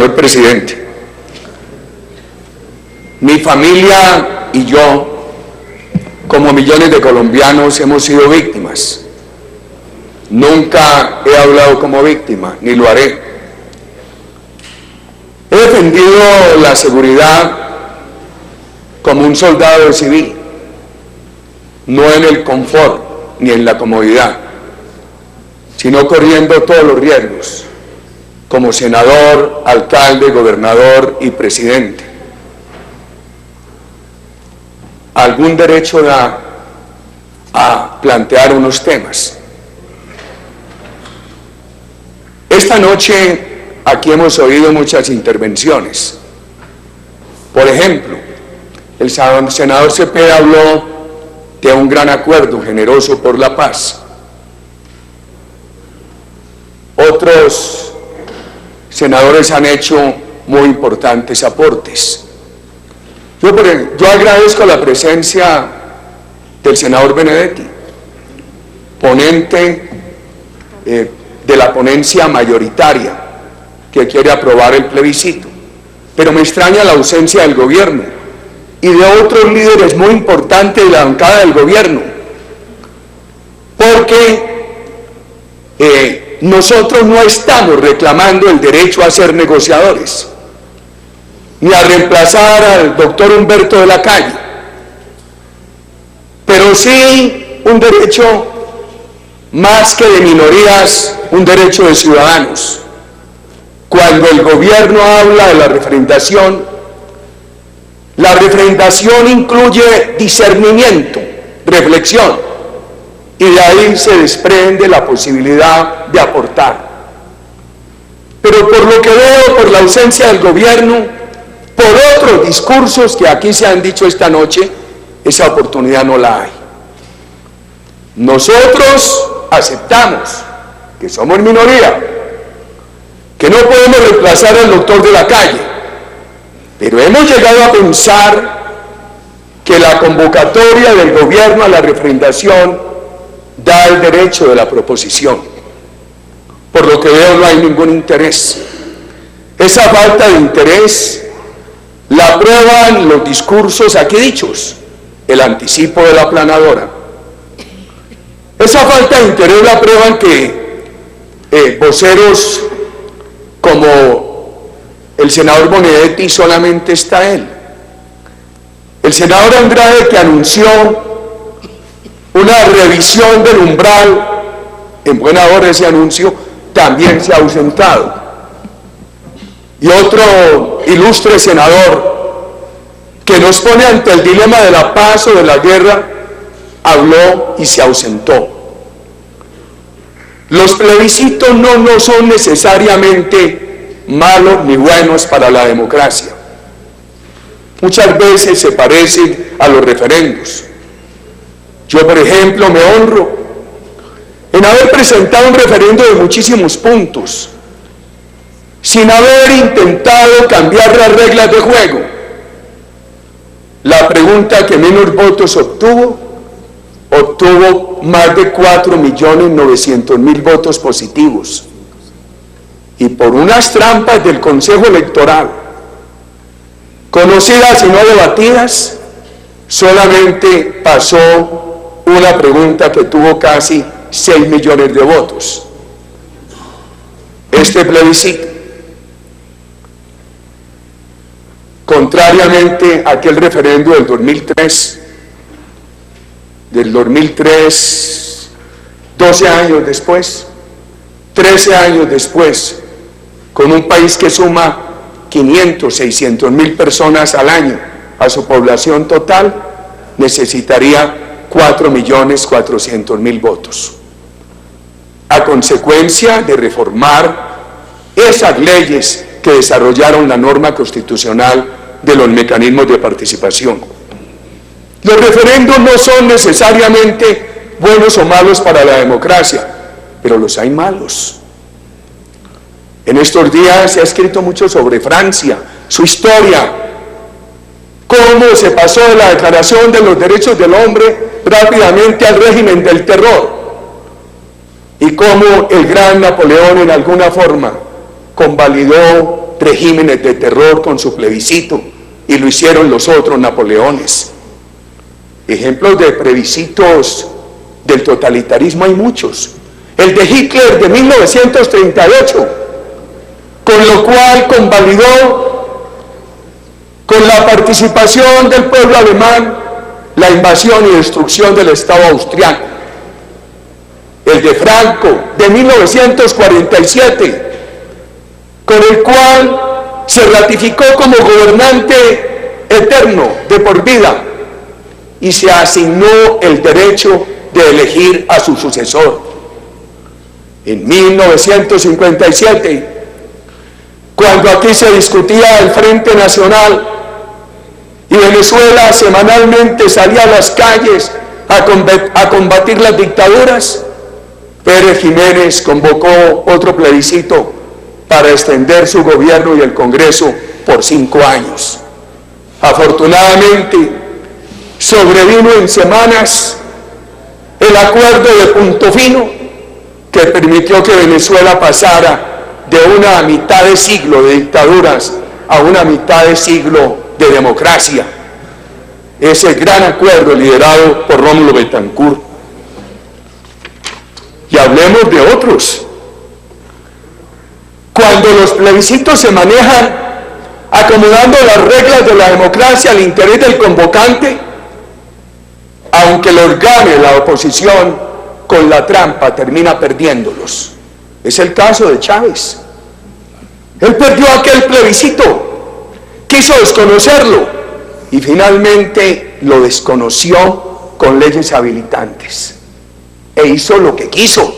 Señor presidente, mi familia y yo, como millones de colombianos, hemos sido víctimas. Nunca he hablado como víctima, ni lo haré. He defendido la seguridad como un soldado civil, no en el confort ni en la comodidad, sino corriendo todos los riesgos, como senador, alcalde, gobernador y presidente. Algún derecho da a plantear unos temas. Esta noche aquí hemos oído muchas intervenciones. Por ejemplo, el senador Cepeda habló de un gran acuerdo generoso por la paz. Otros senadores han hecho muy importantes aportes. Yo agradezco la presencia del senador Benedetti, ponente de la ponencia mayoritaria que quiere aprobar el plebiscito, pero me extraña la ausencia del gobierno y de otros líderes muy importantes de la bancada del gobierno, porque nosotros no estamos reclamando el derecho a ser negociadores, ni a reemplazar al doctor Humberto de la Calle, pero sí un derecho más que de minorías, un derecho de ciudadanos. Cuando el gobierno habla de la referendación incluye discernimiento, reflexión, y de ahí se desprende la posibilidad de aportar. Pero por lo que veo, por la ausencia del gobierno, por otros discursos que aquí se han dicho esta noche, esa oportunidad no la hay. Nosotros aceptamos que somos minoría, que no podemos reemplazar al doctor de la Calle, pero hemos llegado a pensar que la convocatoria del gobierno a la referendación da el derecho de la proposición. Por lo que veo, no hay ningún interés. Esa falta de interés la prueban los discursos aquí dichos, el anticipo de la aplanadora. Esa falta de interés la prueban que voceros como el senador Benedetti, solamente está él. El senador Andrade, que anunció una revisión del umbral, en buena hora ese anuncio, también se ha ausentado. Y otro ilustre senador que nos pone ante el dilema de la paz o de la guerra, habló y se ausentó. Los plebiscitos no son necesariamente malos ni buenos para la democracia. Muchas veces se parecen a los referendos. Yo, por ejemplo, me honro en haber presentado un referendo de muchísimos puntos, sin haber intentado cambiar las reglas de juego. La pregunta que menos votos obtuvo más de 4.900.000 votos positivos. Y por unas trampas del Consejo Electoral, conocidas y no debatidas, solamente pasó una pregunta que tuvo casi 6 millones de votos. Este plebiscito, contrariamente a aquel referendo del 2003, 12 años después, 13 años después, con un país que suma 500, 600.000 personas al año a su población total, necesitaría 4.400.000 votos. A consecuencia de reformar esas leyes que desarrollaron la norma constitucional de los mecanismos de participación. Los referendos no son necesariamente buenos o malos para la democracia, pero los hay malos. En estos días se ha escrito mucho sobre Francia, su historia, cómo se pasó de la Declaración de los Derechos del Hombre rápidamente al régimen del terror, y cómo el gran Napoleón en alguna forma convalidó regímenes de terror con su plebiscito, y lo hicieron los otros Napoleones. Ejemplos de plebiscitos del totalitarismo hay muchos. El de Hitler de 1938, con lo cual convalidó con la participación del pueblo alemán la invasión y destrucción del Estado austriaco. El de Franco de 1947, con el cual se ratificó como gobernante eterno de por vida y se asignó el derecho de elegir a su sucesor. En 1957, cuando aquí se discutía el Frente Nacional y Venezuela semanalmente salía a las calles a combatir las dictaduras, Pérez Jiménez convocó otro plebiscito para extender su gobierno y el Congreso por 5 años. Afortunadamente, sobrevino en semanas el acuerdo de punto fino que permitió que Venezuela pasara de una mitad de siglo de dictaduras a una mitad de siglo de democracia. Ese gran acuerdo liderado por Rómulo Betancourt. Y hablemos de otros. Cuando los plebiscitos se manejan acomodando las reglas de la democracia al interés del convocante, aunque los gane la oposición, con la trampa termina perdiéndolos. Es el caso de Chávez. Él perdió aquel plebiscito, quiso desconocerlo y finalmente lo desconoció con leyes habilitantes e hizo lo que quiso,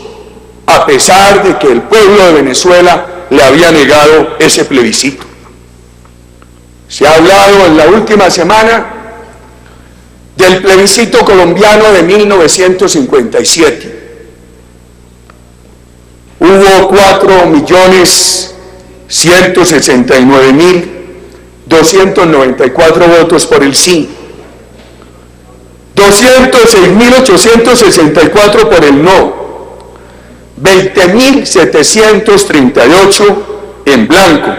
a pesar de que el pueblo de Venezuela le había negado ese plebiscito. Se ha hablado en la última semana del plebiscito colombiano de 1957. Hubo 4.169.294 votos por el sí, 206.864 por el no, 20.738 en blanco,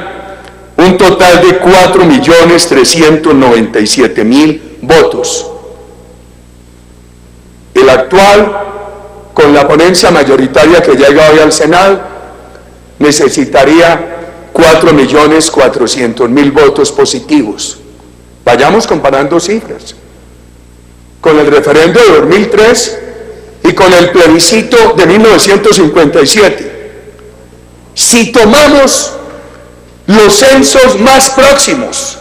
un total de 4.397.000 votos. El actual, con la ponencia mayoritaria que llega hoy al Senado, necesitaría 4.400.000 votos positivos. Vayamos comparando cifras. Con el referendo de 2003 y con el plebiscito de 1957. Si tomamos los censos más próximos,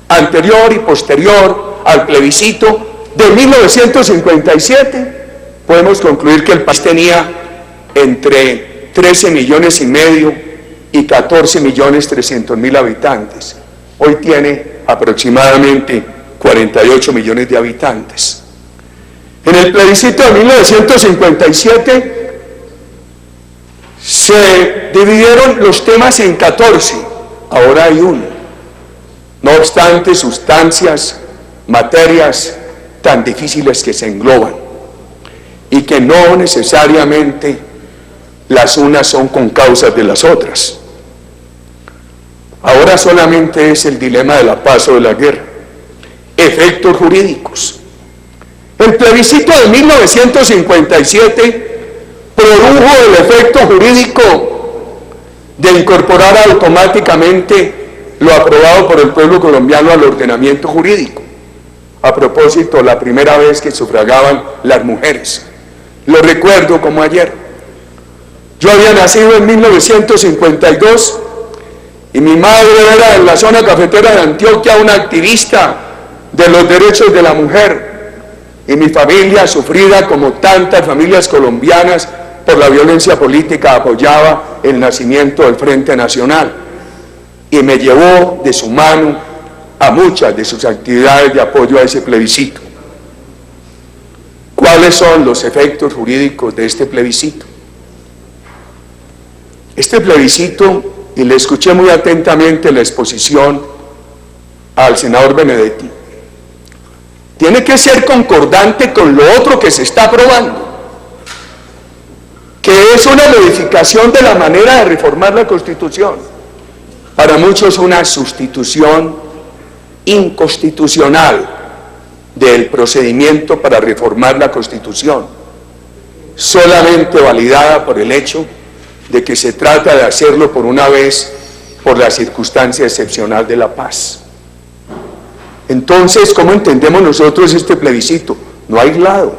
anterior y posterior al plebiscito de 1957, podemos concluir que el país tenía entre 13,5 millones y 14.300.000 habitantes. Hoy tiene aproximadamente 48 millones de habitantes. En el plebiscito de 1957 se dividieron los temas en 14, ahora hay uno. No obstante, sustancias, materias tan difíciles que se engloban y que no necesariamente las unas son con causas de las otras. Ahora solamente es el dilema de la paz o de la guerra. Efectos jurídicos. El plebiscito de 1957 produjo el efecto jurídico de incorporar automáticamente lo aprobado por el pueblo colombiano al ordenamiento jurídico. A propósito, la primera vez que sufragaban las mujeres. Lo recuerdo como ayer. Yo había nacido en 1952 y mi madre era en la zona cafetera de Antioquia una activista de los derechos de la mujer. Y mi familia, sufrida como tantas familias colombianas por la violencia política, apoyaba el nacimiento del Frente Nacional y me llevó de su mano a muchas de sus actividades de apoyo a ese plebiscito. ¿Cuáles son los efectos jurídicos de este plebiscito? Este plebiscito, y le escuché muy atentamente la exposición al senador Benedetti, tiene que ser concordante con lo otro que se está aprobando, que es una modificación de la manera de reformar la Constitución. para muchos una sustitución inconstitucional del procedimiento para reformar la Constitución, solamente validada por el hecho de que se trata de hacerlo por una vez por la circunstancia excepcional de la paz. Entonces, ¿cómo entendemos nosotros este plebiscito? No aislado.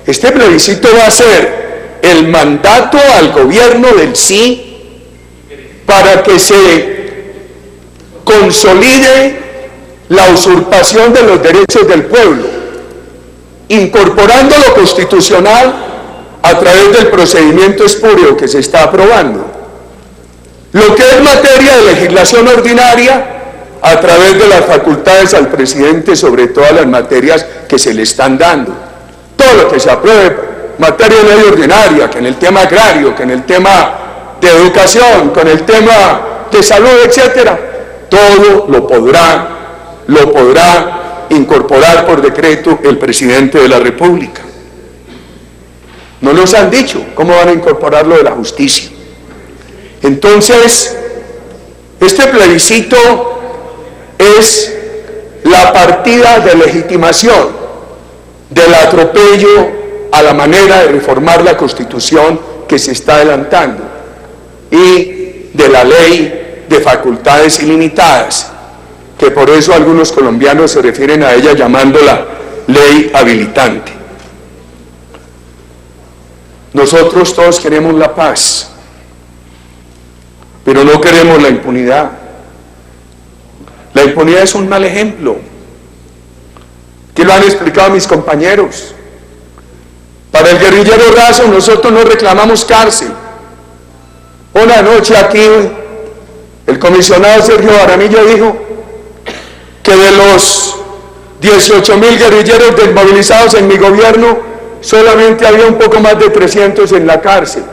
Este plebiscito va a ser el mandato al gobierno del sí para que se consolide la usurpación de los derechos del pueblo, incorporando lo constitucional a través del procedimiento espurio que se está aprobando. Lo que es materia de legislación ordinaria, a través de las facultades al presidente sobre todas las materias que se le están dando. Todo lo que se apruebe, materia de ley ordinaria, que en el tema agrario, que en el tema de educación, con el tema de salud, etcétera, todo lo podrá incorporar por decreto el presidente de la República. No nos han dicho cómo van a incorporar lo de la justicia. Entonces, este plebiscito es la partida de legitimación del atropello a la manera de reformar la Constitución que se está adelantando y de la ley de facultades ilimitadas, que por eso algunos colombianos se refieren a ella llamándola ley habilitante. Nosotros todos queremos la paz, pero no queremos la impunidad. La impunidad es un mal ejemplo, que lo han explicado mis compañeros. Para el guerrillero Razo nosotros no reclamamos cárcel. Una noche aquí el comisionado Sergio Jaramillo dijo que de los 18.000 guerrilleros desmovilizados en mi gobierno, solamente había un poco más de 300 en la cárcel.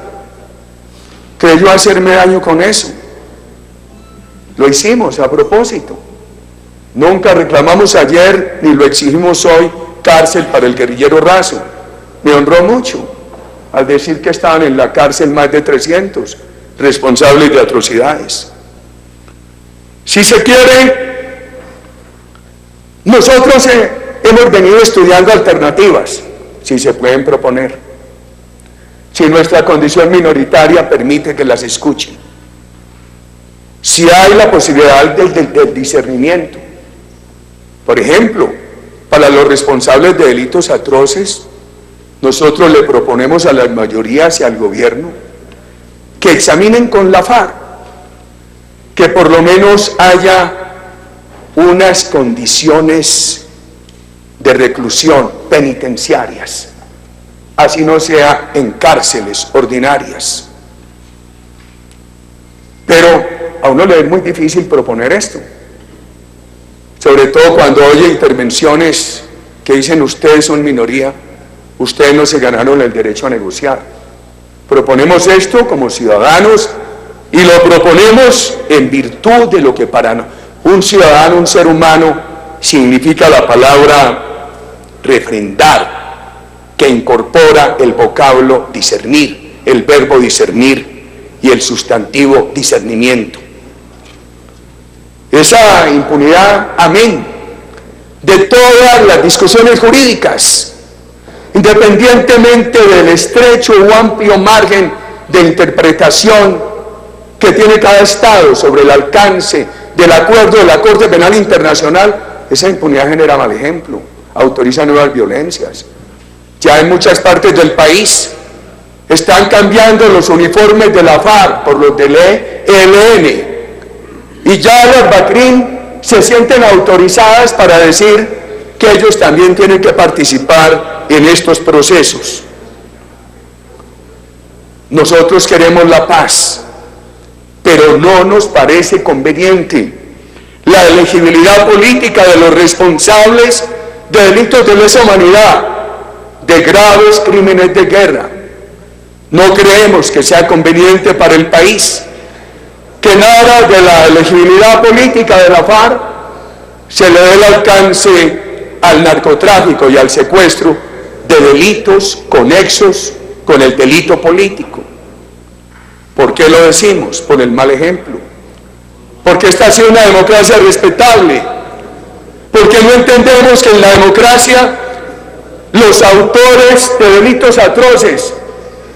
Creyó hacerme daño con eso. Lo hicimos a propósito. Nunca reclamamos ayer, ni lo exigimos hoy, cárcel para el guerrillero Razo. Me honró mucho al decir que estaban en la cárcel más de 300 responsables de atrocidades. Si se quiere, nosotros hemos venido estudiando alternativas, si se pueden proponer, si nuestra condición minoritaria permite que las escuchen, si hay la posibilidad del discernimiento. Por ejemplo, para los responsables de delitos atroces, nosotros le proponemos a las mayorías y al gobierno que examinen con la FARC, que por lo menos haya unas condiciones de reclusión penitenciarias, así no sea en cárceles ordinarias. Pero a uno le es muy difícil proponer esto, sobre todo cuando oye intervenciones que dicen: ustedes son minoría, ustedes no se ganaron el derecho a negociar. Proponemos esto como ciudadanos y lo proponemos en virtud de lo que para un ciudadano, un ser humano, significa la palabra refrendar, que incorpora el vocablo discernir, el verbo discernir y el sustantivo discernimiento. Esa impunidad, amén, de todas las discusiones jurídicas, independientemente del estrecho o amplio margen de interpretación que tiene cada Estado sobre el alcance del acuerdo de la Corte Penal Internacional, esa impunidad genera mal ejemplo, autoriza nuevas violencias. Ya en muchas partes del país están cambiando los uniformes de la FARC por los del ELN, y ya las BACRIM se sienten autorizadas para decir que ellos también tienen que participar en estos procesos. Nosotros queremos la paz, pero no nos parece conveniente la elegibilidad política de los responsables de delitos de lesa humanidad, de graves crímenes de guerra. No creemos que sea conveniente para el país que nada de la elegibilidad política de la FARC se le dé el alcance al narcotráfico y al secuestro de delitos conexos con el delito político. ¿Por qué lo decimos? Por el mal ejemplo. porque esta ha sido una democracia respetable, porque no entendemos que en la democracia los autores de delitos atroces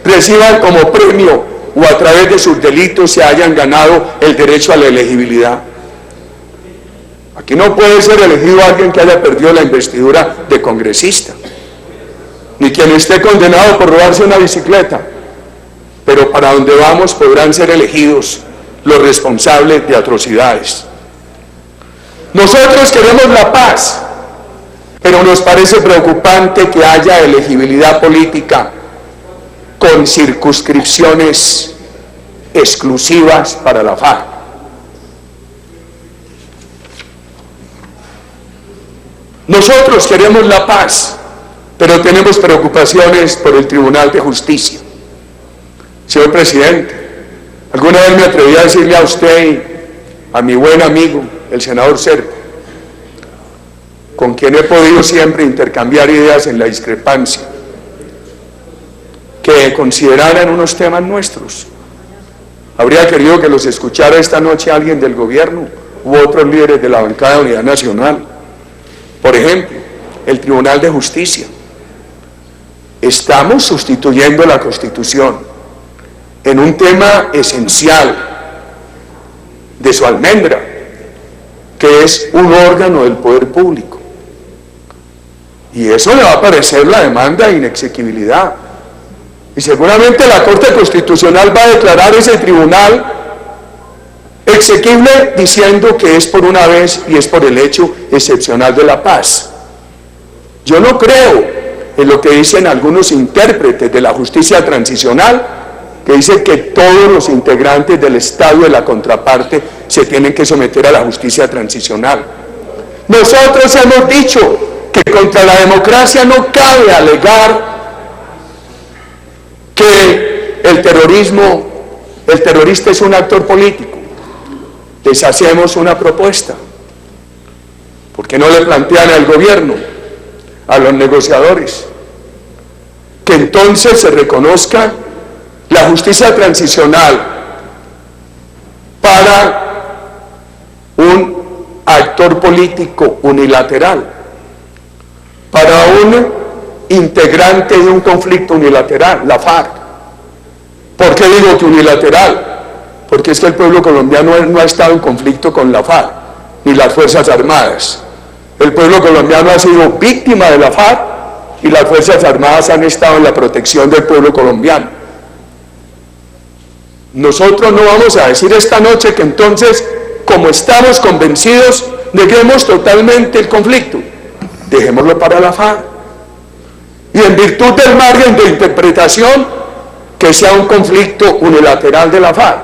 reciban como premio o a través de sus delitos se hayan ganado el derecho a la elegibilidad. Aquí no puede ser elegido alguien que haya perdido la investidura de congresista, ni quien esté condenado por robarse una bicicleta, pero para donde vamos podrán ser elegidos los responsables de atrocidades. Nosotros queremos la paz, pero nos parece preocupante que haya elegibilidad política con circunscripciones exclusivas para la FARC. Nosotros queremos la paz, pero tenemos preocupaciones por el Tribunal de Justicia. Señor presidente, alguna vez me atreví a decirle a usted y a mi buen amigo, el senador Serpa, con quien he podido siempre intercambiar ideas en la discrepancia, que consideraran unos temas nuestros. Habría querido que los escuchara esta noche alguien del gobierno u otros líderes de la bancada de Unidad Nacional. Por ejemplo, el Tribunal de Justicia. Estamos sustituyendo la Constitución en un tema esencial de su almendra, que es un órgano del poder público. Y eso le va a parecer la demanda de inexequibilidad. Y seguramente la Corte Constitucional va a declarar ese tribunal exequible diciendo que es por una vez y es por el hecho excepcional de la paz. Yo no creo en lo que dicen algunos intérpretes de la justicia transicional, que dicen que todos los integrantes del Estado de la contraparte se tienen que someter a la justicia transicional. Nosotros hemos dicho que contra la democracia no cabe alegar que el terrorista es un actor político. Les hacemos una propuesta. ¿Por qué no le plantean al gobierno, a los negociadores, que entonces se reconozca la justicia transicional para un actor político unilateral, para un integrante de un conflicto unilateral, la FARC? ¿Por qué digo que unilateral? Porque es que el pueblo colombiano no ha estado en conflicto con la FARC, ni las Fuerzas Armadas. El pueblo colombiano ha sido víctima de la FARC y las Fuerzas Armadas han estado en la protección del pueblo colombiano. Nosotros no vamos a decir esta noche que entonces, como estamos convencidos, neguemos totalmente el conflicto. Dejémoslo para la FARC. Y en virtud del margen de interpretación, que sea un conflicto unilateral de la FARC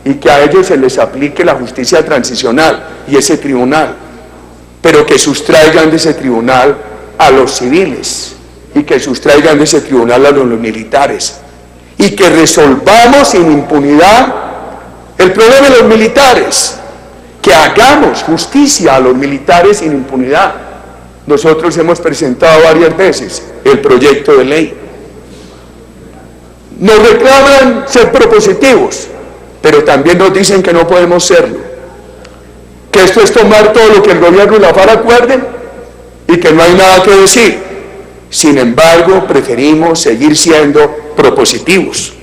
y que a ellos se les aplique la justicia transicional y ese tribunal, pero que sustraigan de ese tribunal a los civiles y que sustraigan de ese tribunal a los militares y que resolvamos sin impunidad el problema de los militares, que hagamos justicia a los militares sin impunidad. Nosotros hemos presentado varias veces el proyecto de ley. Nos reclaman ser propositivos, pero también nos dicen que no podemos serlo, que esto es tomar todo lo que el gobierno y la FARC acuerden y que no hay nada que decir. Sin embargo, preferimos seguir siendo propositivos.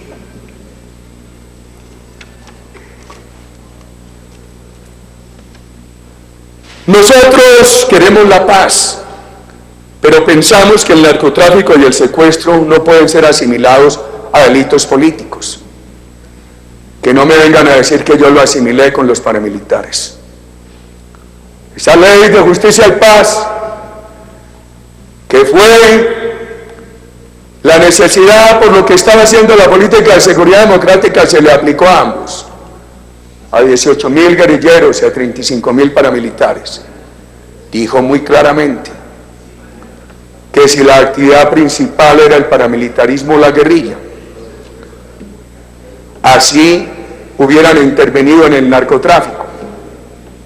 Nosotros queremos la paz, pero pensamos que el narcotráfico y el secuestro no pueden ser asimilados a delitos políticos. Que no me vengan a decir que yo lo asimilé con los paramilitares. Esa ley de justicia y paz, que fue la necesidad por lo que estaba haciendo la política de seguridad democrática, se le aplicó a ambos, a 18.000 guerrilleros y a 35.000 paramilitares. Dijo muy claramente que si la actividad principal era el paramilitarismo o la guerrilla, así hubieran intervenido en el narcotráfico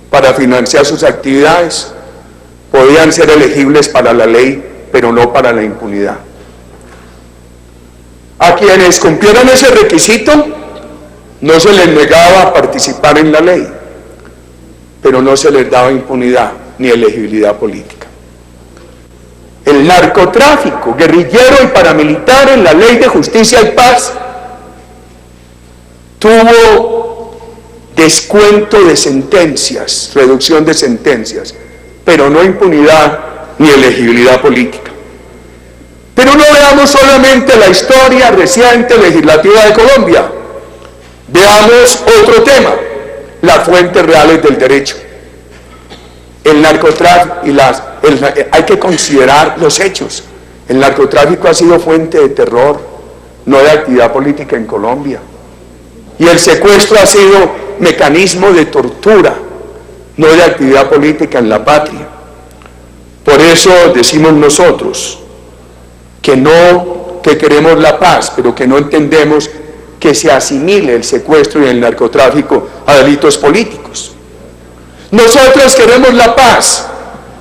para financiar sus actividades, podían ser elegibles para la ley, pero no para la impunidad. A quienes cumplieran ese requisito, no se les negaba participar en la ley, pero no se les daba impunidad ni elegibilidad política. El narcotráfico, guerrillero y paramilitar en la Ley de Justicia y Paz tuvo descuento de sentencias, reducción de sentencias, pero no impunidad ni elegibilidad política. Pero no veamos solamente la historia reciente legislativa de Colombia, veamos otro tema, las fuentes reales del derecho. El narcotráfico y hay que considerar los hechos. El narcotráfico ha sido fuente de terror, no de actividad política en Colombia. Y el secuestro ha sido mecanismo de tortura, no de actividad política en la patria. Por eso decimos nosotros que queremos la paz, pero que no entendemos que se asimile el secuestro y el narcotráfico a delitos políticos. Nosotros queremos la paz,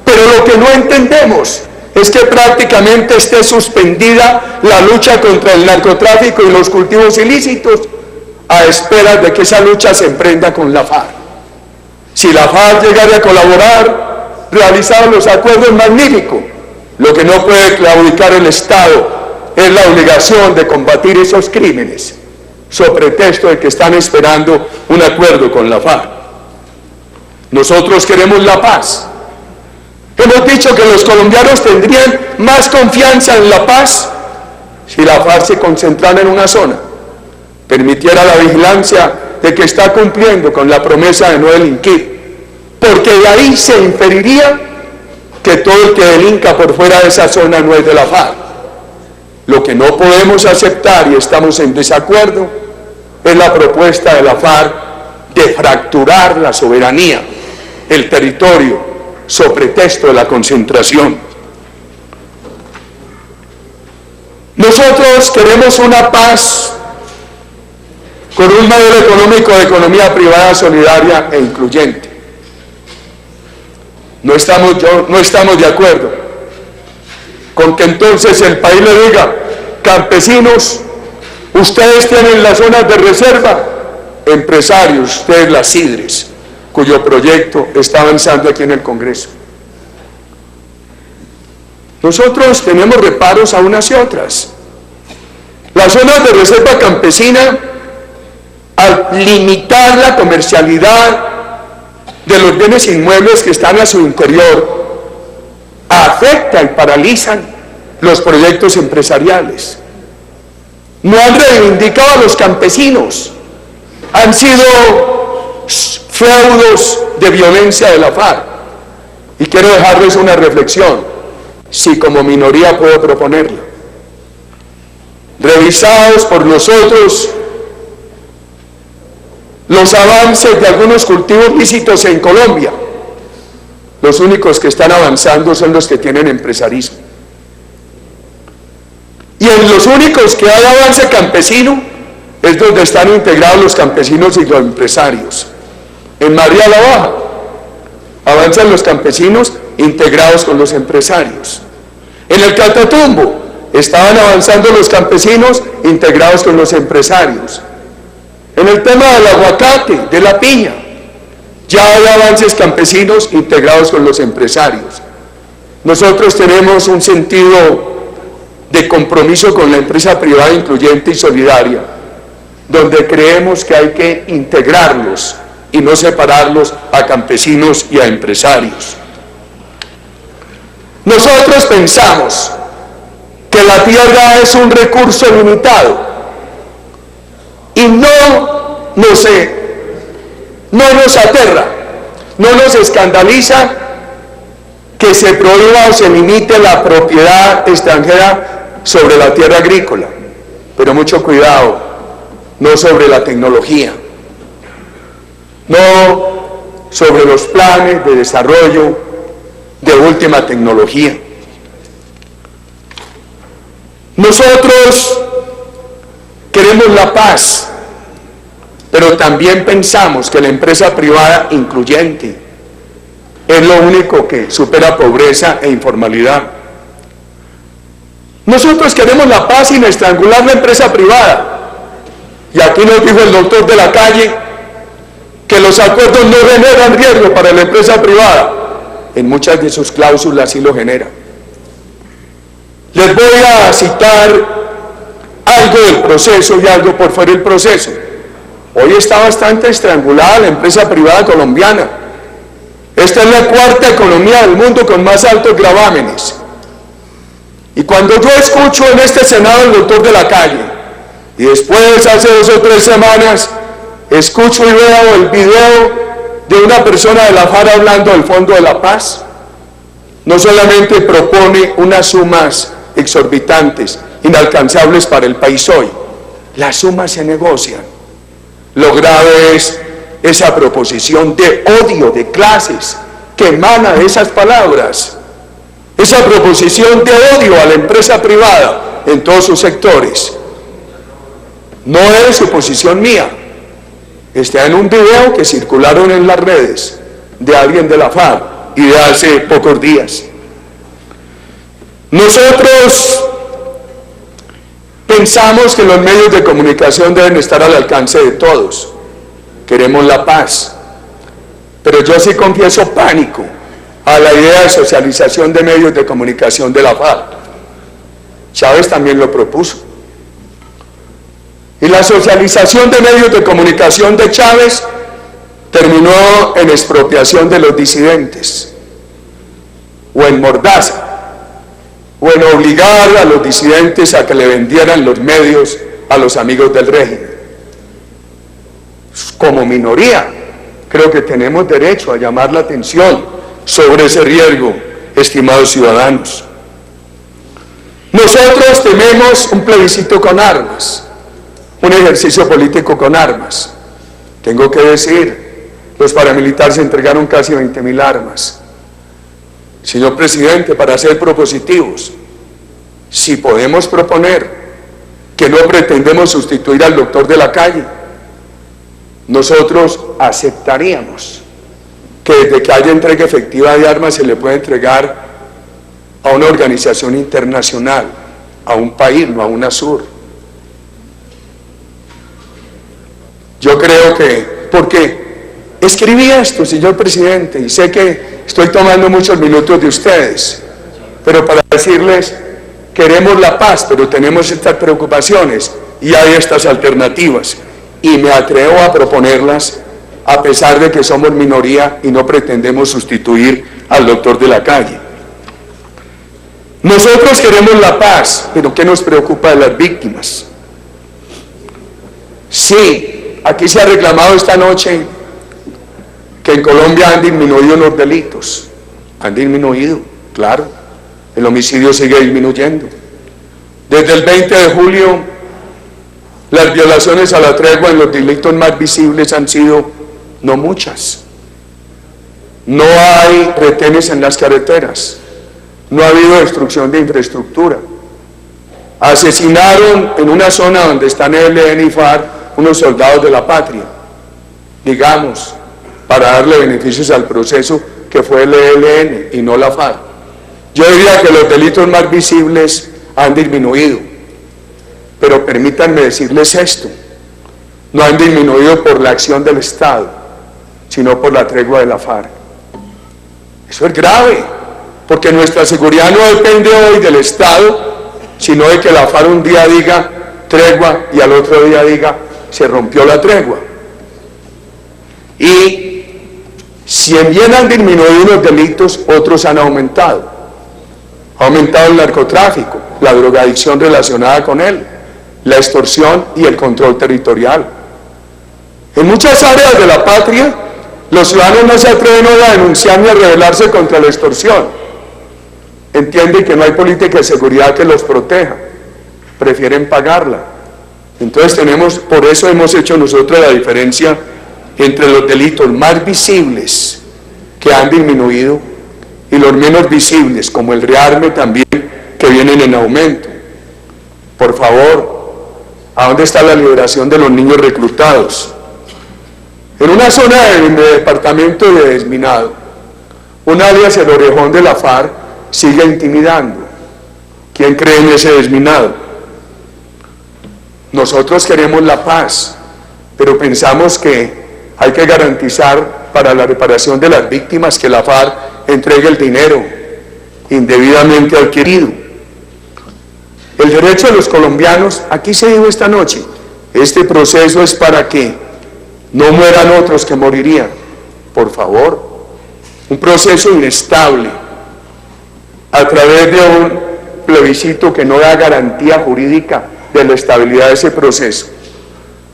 pero lo que no entendemos es que prácticamente esté suspendida la lucha contra el narcotráfico y los cultivos ilícitos a esperas de que esa lucha se emprenda con la FARC. Si la FARC llegara a colaborar, realizar los acuerdos, magnífico. Lo que no puede claudicar el Estado es la obligación de combatir esos crímenes, sobre pretexto de que están esperando un acuerdo con la FARC. Nosotros queremos la paz. Hemos dicho que los colombianos tendrían más confianza en la paz si la FARC se concentrara en una zona, permitiera la vigilancia de que está cumpliendo con la promesa de no delinquir, porque de ahí se inferiría que todo el que delinca por fuera de esa zona no es de la FARC. Lo que no podemos aceptar y estamos en desacuerdo es la propuesta de la FARC de fracturar la soberanía, el territorio, sobre pretexto de la concentración. Nosotros queremos una paz con un modelo económico de economía privada solidaria e incluyente. No estamos de acuerdo con que entonces el país le diga: campesinos, ustedes tienen las zonas de reserva, empresarios, ustedes las sidres, cuyo proyecto está avanzando aquí en el Congreso. Nosotros tenemos reparos a unas y otras. Las zonas de reserva campesina, al limitar la comercialidad de los bienes inmuebles que están a su interior, afecta y paralizan los proyectos empresariales. No han reivindicado a los campesinos, han sido feudos de violencia de la FARC. Y quiero dejarles una reflexión, si como minoría puedo proponerla. Revisados por nosotros los avances de algunos cultivos lícitos en Colombia, los únicos que están avanzando son los que tienen empresarismo. Y en los únicos que hay avance campesino es donde están integrados los campesinos y los empresarios. En María la Baja avanzan los campesinos integrados con los empresarios. En el Catatumbo estaban avanzando los campesinos integrados con los empresarios. En el tema del aguacate, de la piña, ya hay avances campesinos integrados con los empresarios. Nosotros tenemos un sentido de compromiso con la empresa privada incluyente y solidaria, donde creemos que hay que integrarlos y no separarlos a campesinos y a empresarios. Nosotros pensamos que la tierra es un recurso limitado y no nos aterra, no nos escandaliza que se prohíba o se limite la propiedad extranjera sobre la tierra agrícola, pero mucho cuidado, no sobre la tecnología, no sobre los planes de desarrollo de última tecnología. Nosotros queremos la paz, pero también pensamos que la empresa privada incluyente es lo único que supera pobreza e informalidad. Nosotros queremos la paz sin estrangular la empresa privada. Y aquí nos dijo el doctor de la calle que los acuerdos no generan riesgo para la empresa privada. En muchas de sus cláusulas sí lo genera. Les voy a citar algo del proceso y algo por fuera del proceso. Hoy está bastante estrangulada la empresa privada colombiana. Esta es la cuarta economía del mundo con más altos gravámenes. Y cuando yo escucho en este Senado al doctor de la Calle, y después hace 2 o 3 semanas, escucho y veo el video de una persona de la FARC hablando del Fondo de la Paz, no solamente propone unas sumas exorbitantes, inalcanzables para el país hoy, las sumas se negocian. Lo grave es esa proposición de odio de clases que emana de esas palabras, esa proposición de odio a la empresa privada en todos sus sectores. No es suposición mía, está en un video que circularon en las redes de alguien de la FARC y de hace pocos días. Nosotros pensamos que los medios de comunicación deben estar al alcance de todos. Queremos la paz, pero yo sí confieso pánico a la idea de socialización de medios de comunicación de la FARC. Chávez también lo propuso. Y la socialización de medios de comunicación de Chávez terminó en expropiación de los disidentes, o en mordaza, o en obligar a los disidentes a que le vendieran los medios a los amigos del régimen. Como minoría, creo que tenemos derecho a llamar la atención sobre ese riesgo, estimados ciudadanos. Nosotros tememos un plebiscito con armas, un ejercicio político con armas. Tengo que decir, los paramilitares entregaron casi 20.000 armas. Señor presidente, para ser propositivos, si podemos proponer que no pretendemos sustituir al doctor de la Calle, nosotros aceptaríamos que desde que haya entrega efectiva de armas se le puede entregar a una organización internacional, a un país, no a UNASUR. Yo creo que, porque escribí esto, señor presidente, y sé que estoy tomando muchos minutos de ustedes, pero para decirles, queremos la paz, pero tenemos estas preocupaciones y hay estas alternativas, y me atrevo a proponerlas a pesar de que somos minoría y no pretendemos sustituir al doctor de la Calle. Nosotros queremos la paz, pero ¿qué nos preocupa de las víctimas? Sí, aquí se ha reclamado esta noche que en Colombia han disminuido los delitos. Han disminuido, claro. El homicidio sigue disminuyendo. Desde el 20 de julio, las violaciones a la tregua en los delitos más visibles han sido no muchas. No hay retenes en las carreteras. No ha habido destrucción de infraestructura. Asesinaron en una zona donde están ELN y FARC unos soldados de la patria, digamos, para darle beneficios al proceso que fue el ELN y no la FARC. Yo diría que los delitos más visibles han disminuido, pero permítanme decirles esto, no han disminuido por la acción del Estado, sino por la tregua de la FARC. Eso es grave, porque nuestra seguridad no depende hoy del Estado, sino de que la FARC un día diga tregua y al otro día diga se rompió la tregua. Y si bien han disminuido los delitos, otros han aumentado. Ha aumentado el narcotráfico, la drogadicción relacionada con él, la extorsión y el control territorial. En muchas áreas de la patria, los ciudadanos no se atreven hoy a denunciar ni a rebelarse contra la extorsión. Entienden que no hay política de seguridad que los proteja, prefieren pagarla. Entonces por eso hemos hecho nosotros la diferencia entre los delitos más visibles, que han disminuido, y los menos visibles, como el rearme también, que vienen en aumento. Por favor, ¿a dónde está la liberación de los niños reclutados? En una zona del departamento de Desminado, un alias el Orejón de la FARC sigue intimidando. ¿Quién cree en ese Desminado? Nosotros queremos la paz, pero pensamos que Hay que garantizar para la reparación de las víctimas que la FARC entregue el dinero indebidamente adquirido. El derecho de los colombianos, aquí se dijo esta noche, este proceso es para que no mueran otros que morirían. Por favor, un proceso inestable a través de un plebiscito que no da garantía jurídica de la estabilidad de ese proceso.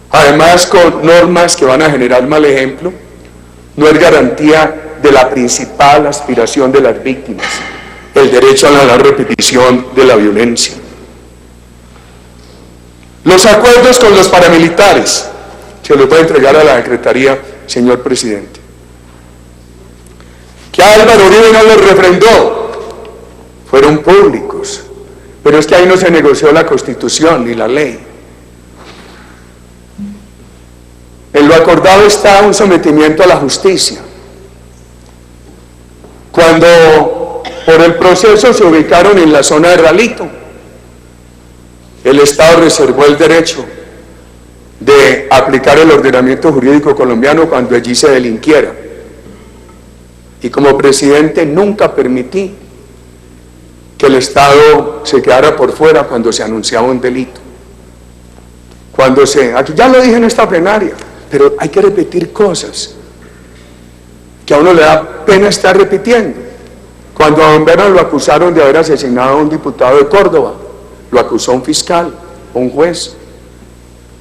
Además, con normas que van a generar mal ejemplo, no es garantía de la principal aspiración de las víctimas, el derecho a la no repetición de la violencia. Los acuerdos con los paramilitares, se los voy a entregar a la Secretaría, señor presidente. Que Álvaro Uribe no los refrendó, fueron públicos, pero es que ahí no se negoció la Constitución ni la ley. En lo acordado está un sometimiento a la justicia. Cuando por el proceso se ubicaron en la zona de Ralito, el Estado reservó el derecho de aplicar el ordenamiento jurídico colombiano cuando allí se delinquiera. Y como presidente nunca permití que el Estado se quedara por fuera cuando se anunciaba un delito. Aquí ya lo dije en esta plenaria, pero hay que repetir cosas que a uno le da pena estar repitiendo. Cuando a don Bernal lo acusaron de haber asesinado a un diputado de Córdoba, lo acusó un fiscal, un juez.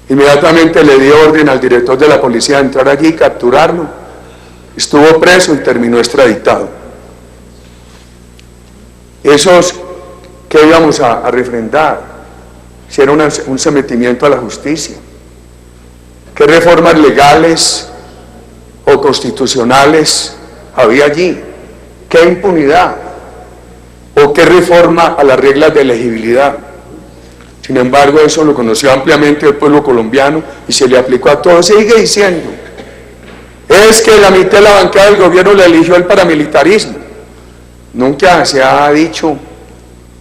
Inmediatamente le dio orden al director de la policía de entrar allí, capturarlo. Estuvo preso y terminó extraditado. Esos que íbamos a refrendar, si era un sometimiento a la justicia. ¿Qué reformas legales o constitucionales había allí? ¿Qué impunidad? ¿O qué reforma a las reglas de elegibilidad? Sin embargo, eso lo conoció ampliamente el pueblo colombiano y se le aplicó a todos. Sigue diciendo, es que la mitad de la bancada del gobierno le eligió el paramilitarismo. Nunca se ha dicho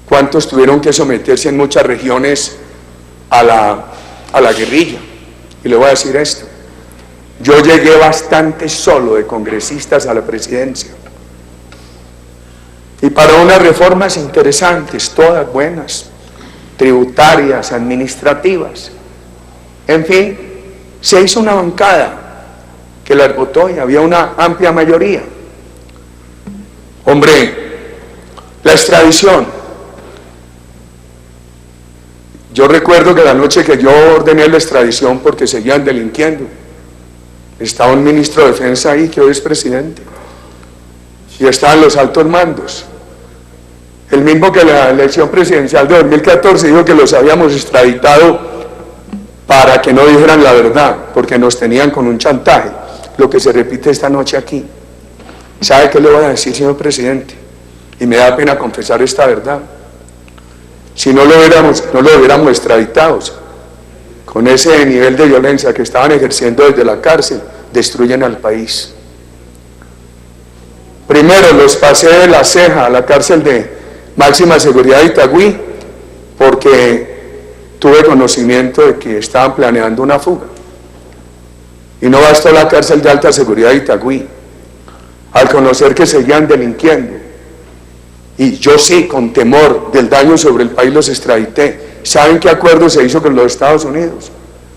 cuántos tuvieron que someterse en muchas regiones a la guerrilla. Y le voy a decir esto, yo llegué bastante solo de congresistas a la presidencia. Y para unas reformas interesantes, todas buenas, tributarias, administrativas, en fin, se hizo una bancada que las votó y había una amplia mayoría. Hombre, la extradición. Yo recuerdo que la noche que yo ordené la extradición porque seguían delinquiendo, estaba un ministro de defensa ahí que hoy es presidente y estaban los altos mandos, el mismo que la elección presidencial de 2014 dijo que los habíamos extraditado para que no dijeran la verdad, porque nos tenían con un chantaje, lo que se repite esta noche aquí. ¿Sabe qué le voy a decir, señor presidente? Y me da pena confesar esta verdad. Si no lo hubiéramos extraditados, con ese nivel de violencia que estaban ejerciendo desde la cárcel, destruyen al país. Primero los pasé de La Ceja a la cárcel de máxima seguridad de Itagüí, porque tuve conocimiento de que estaban planeando una fuga. Y no bastó la cárcel de alta seguridad de Itagüí, al conocer que seguían delinquiendo. Y yo sí, con temor del daño sobre el país, los extradité. ¿Saben qué acuerdo se hizo con los Estados Unidos?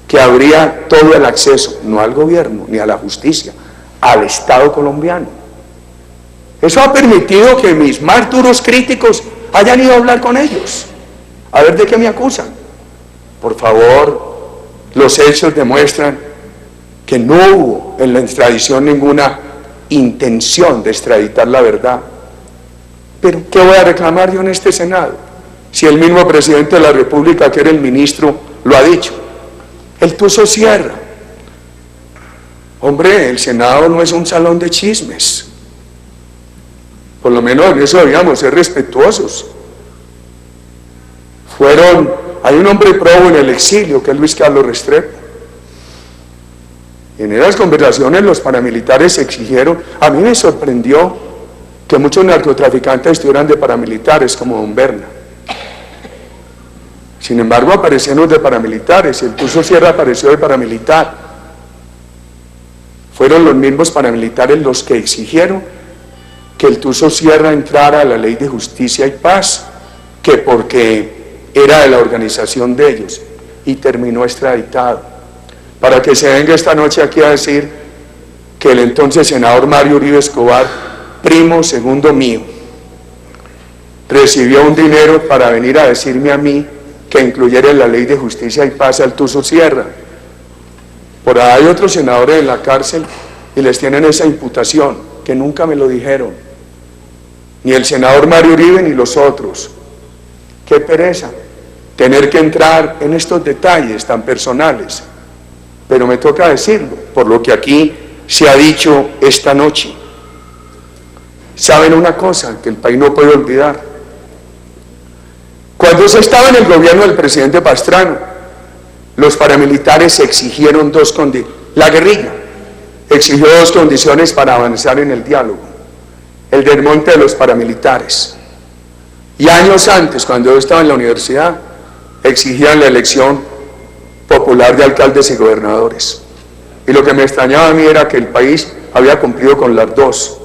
Que habría todo el acceso, no al gobierno ni a la justicia, al Estado colombiano. Eso ha permitido que mis más duros críticos hayan ido a hablar con ellos, a ver de qué me acusan. Por favor, los hechos demuestran que no hubo en la extradición ninguna intención de extraditar la verdad. Pero ¿qué voy a reclamar yo en este Senado? Si el mismo presidente de la República, que era el ministro, lo ha dicho. El Tuzo Sierra. Hombre, el Senado no es un salón de chismes. Por lo menos en eso debíamos ser respetuosos. Hay un hombre probo en el exilio, que es Luis Carlos Restrepo. En esas conversaciones los paramilitares exigieron, a mí me sorprendió que muchos narcotraficantes estuvieran de paramilitares como don Berna. Sin embargo, aparecieron de paramilitares, el Tuzo Sierra apareció de paramilitar. Fueron los mismos paramilitares los que exigieron que el Tuso Sierra entrara a la Ley de Justicia y Paz, que porque era de la organización de ellos, y terminó extraditado. Para que se venga esta noche aquí a decir que el entonces senador Mario Uribe Escobar, primo segundo mío, recibió un dinero para venir a decirme a mí que incluyera en la Ley de Justicia y Paz al Tuso Sierra. Por ahí hay otros senadores en la cárcel y les tienen esa imputación, que nunca me lo dijeron, ni el senador Mario Uribe ni los otros. Qué pereza tener que entrar en estos detalles tan personales, pero me toca decirlo, por lo que aquí se ha dicho esta noche. ¿Saben una cosa que el país no puede olvidar? Cuando se estaba en el gobierno del presidente Pastrana, los paramilitares exigieron la guerrilla exigió dos condiciones para avanzar en el diálogo: el desmonte de los paramilitares, y años antes, cuando yo estaba en la universidad, exigían la elección popular de alcaldes y gobernadores. Y lo que me extrañaba a mí era que el país había cumplido con las dos: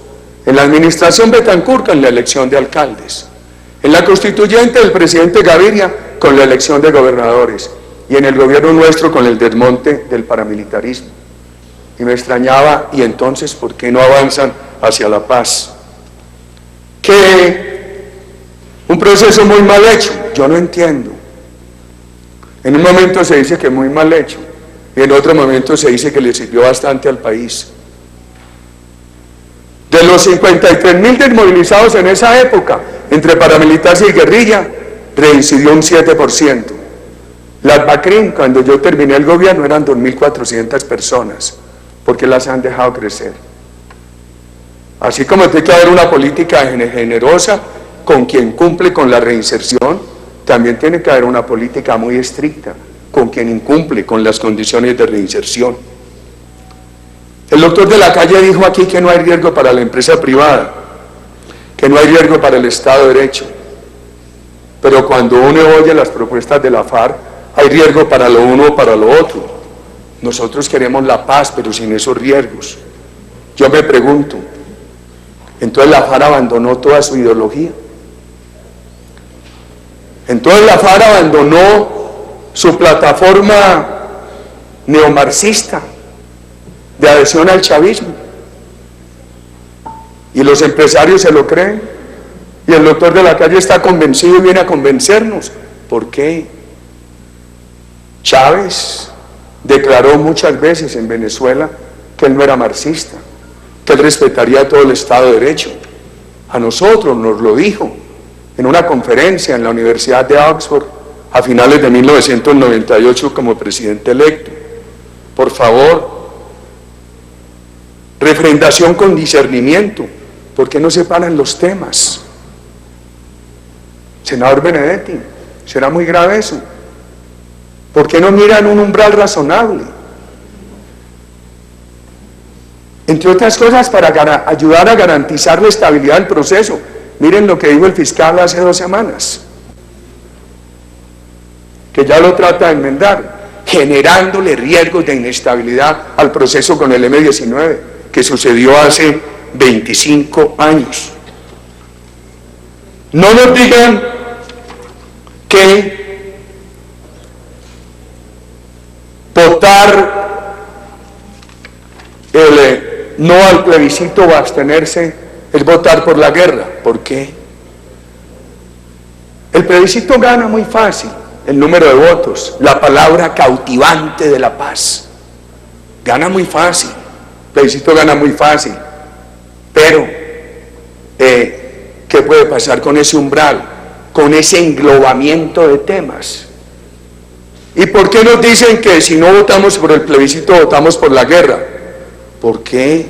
en la administración Betancur con la elección de alcaldes, en la constituyente del presidente Gaviria con la elección de gobernadores, y en el gobierno nuestro con el desmonte del paramilitarismo. Y me extrañaba, y entonces, ¿por qué no avanzan hacia la paz? Que un proceso muy mal hecho, yo no entiendo. En un momento se dice que muy mal hecho, y en otro momento se dice que le sirvió bastante al país. De los 53.000 desmovilizados en esa época, entre paramilitares y guerrilla, reincidió un 7%. Las BACRIM, cuando yo terminé el gobierno, eran 2.400 personas, porque las han dejado crecer. Así como tiene que haber una política generosa con quien cumple con la reinserción, también tiene que haber una política muy estricta con quien incumple con las condiciones de reinserción. El doctor de la Calle dijo aquí que no hay riesgo para la empresa privada, que no hay riesgo para el Estado de Derecho, pero cuando uno oye las propuestas de la FARC, hay riesgo para lo uno o para lo otro. Nosotros queremos la paz, pero sin esos riesgos. Yo me pregunto, ¿entonces la FARC abandonó toda su ideología? Entonces la FARC abandonó su plataforma neomarxista de adhesión al chavismo, y los empresarios se lo creen, y el doctor de la Calle está convencido y viene a convencernos. ¿Por qué? Chávez declaró muchas veces en Venezuela que él no era marxista, que él respetaría todo el Estado de Derecho. A nosotros nos lo dijo en una conferencia en la Universidad de Oxford a finales de 1998 como presidente electo. Por favor, refrendación con discernimiento. ¿Por qué no separan los temas? Senador Benedetti, ¿será muy grave eso? ¿Por qué no miran un umbral razonable? Entre otras cosas, para ayudar a garantizar la estabilidad del proceso. Miren lo que dijo el fiscal hace 2 semanas, que ya lo trata de enmendar, generándole riesgos de inestabilidad al proceso con el M-19, que sucedió hace 25 años. No nos digan que votar el no al plebiscito o abstenerse es votar por la guerra. ¿Por qué? El plebiscito gana muy fácil el número de votos, la palabra cautivante de la paz. Gana muy fácil, el plebiscito gana muy fácil, pero ¿qué puede pasar con ese umbral, con ese englobamiento de temas? ¿Y por qué nos dicen que si no votamos por el plebiscito votamos por la guerra? ¿Por qué?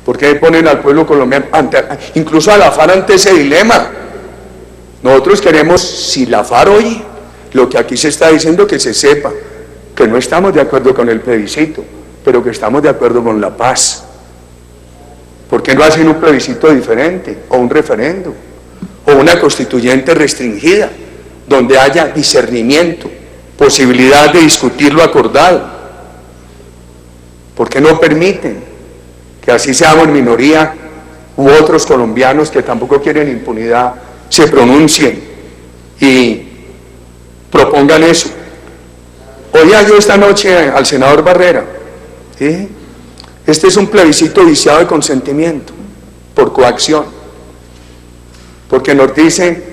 ¿Por qué ponen al pueblo colombiano, incluso a la FARC, ante ese dilema? Nosotros queremos, si la FARC oye lo que aquí se está diciendo, que se sepa que no estamos de acuerdo con el plebiscito, pero que estamos de acuerdo con la paz. ¿Por qué no hacen un plebiscito diferente, o un referéndum, o una constituyente restringida, donde haya discernimiento, posibilidad de discutir lo acordado? ¿Por qué no permiten que así seamos minoría u otros colombianos que tampoco quieren impunidad se pronuncien y propongan eso? Oía yo esta noche al senador Barrera, ¿sí? Este es un plebiscito viciado de consentimiento por coacción, porque nos dicen,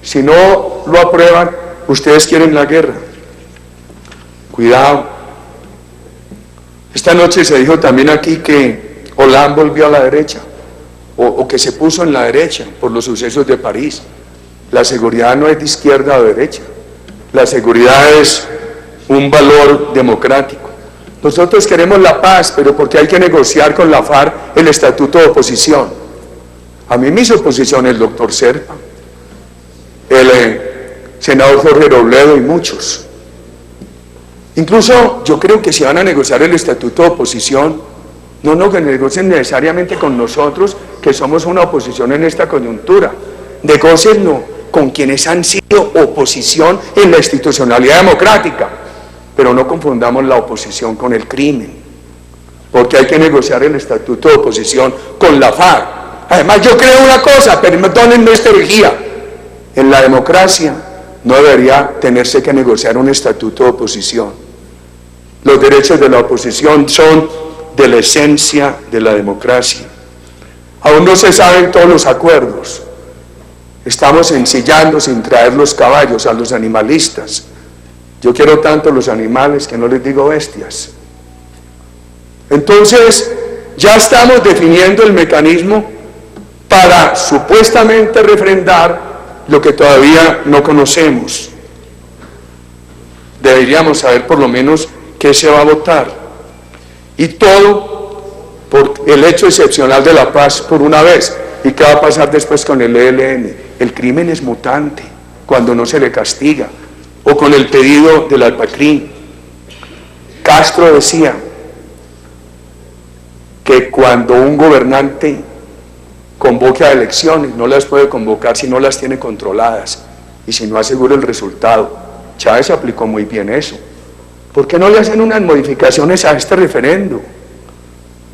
si no lo aprueban, ustedes quieren la guerra. Cuidado. Esta noche se dijo también aquí que Hollande volvió a la derecha, o que se puso en la derecha por los sucesos de París. La seguridad no es de izquierda o de derecha, la seguridad es un valor democrático. Nosotros queremos la paz, pero porque hay que negociar con la FARC el estatuto de oposición. A mí me hizo oposición el doctor Serpa, el senador Jorge Robledo y muchos. Incluso yo creo que si van a negociar el estatuto de oposición, no que negocien necesariamente con nosotros, que somos una oposición en esta coyuntura. Negocienlo con quienes han sido oposición en la institucionalidad democrática. Pero no confundamos la oposición con el crimen, porque hay que negociar el estatuto de oposición con la FARC. Además, yo creo una cosa, perdónenme esta herejía: en la democracia no debería tenerse que negociar un estatuto de oposición. Los derechos de la oposición son de la esencia de la democracia. Aún no se saben todos los acuerdos. Estamos ensillando sin traer los caballos a los animalistas. Yo quiero tanto los animales que no les digo bestias. Entonces, ya estamos definiendo el mecanismo para supuestamente refrendar lo que todavía no conocemos. Deberíamos saber por lo menos qué se va a votar. Y todo por el hecho excepcional de la paz por una vez. ¿Y qué va a pasar después con el ELN? El crimen es mutante cuando no se le castiga. O con el pedido del Alpacrín. Castro decía que cuando un gobernante convoque a elecciones, no las puede convocar si no las tiene controladas y si no asegura el resultado. Chávez aplicó muy bien eso. ¿Por qué no le hacen unas modificaciones a este referendo?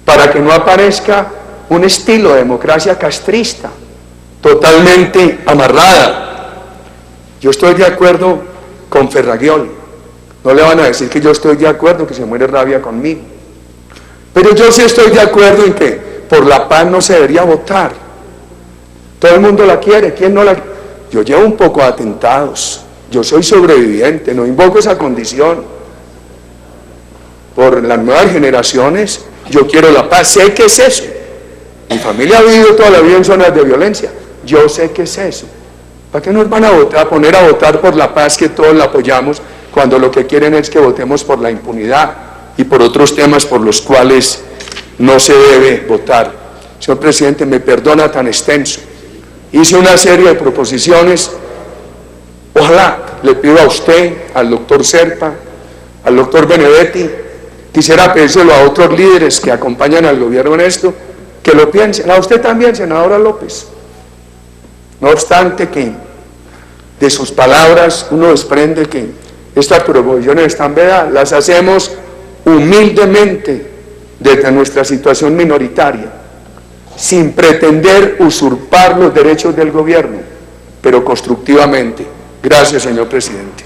Para que no aparezca un estilo de democracia castrista, totalmente amarrada. Yo estoy de acuerdo con Ferraguiol, no le van a decir que yo estoy de acuerdo, que se muere rabia conmigo, pero yo sí estoy de acuerdo en que por la paz no se debería votar. Todo el mundo la quiere, ¿quién no la quiere? Yo llevo un poco de atentados, yo soy sobreviviente, no invoco esa condición. Por las nuevas generaciones, yo quiero la paz, sé qué es eso. Mi familia ha vivido toda la vida en zonas de violencia, yo sé qué es eso. ¿Para qué nos van a poner a votar por la paz, que todos la apoyamos, cuando lo que quieren es que votemos por la impunidad y por otros temas por los cuales no se debe votar? Señor presidente, me perdona tan extenso. Hice una serie de proposiciones. Ojalá, le pido a usted, al doctor Serpa, al doctor Benedetti, quisiera pedírselo a otros líderes que acompañan al gobierno en esto, que lo piensen. A usted también, senadora López. No obstante que de sus palabras uno desprende que estas proposiciones están vedadas, las hacemos humildemente desde nuestra situación minoritaria, sin pretender usurpar los derechos del gobierno, pero constructivamente. Gracias, señor presidente.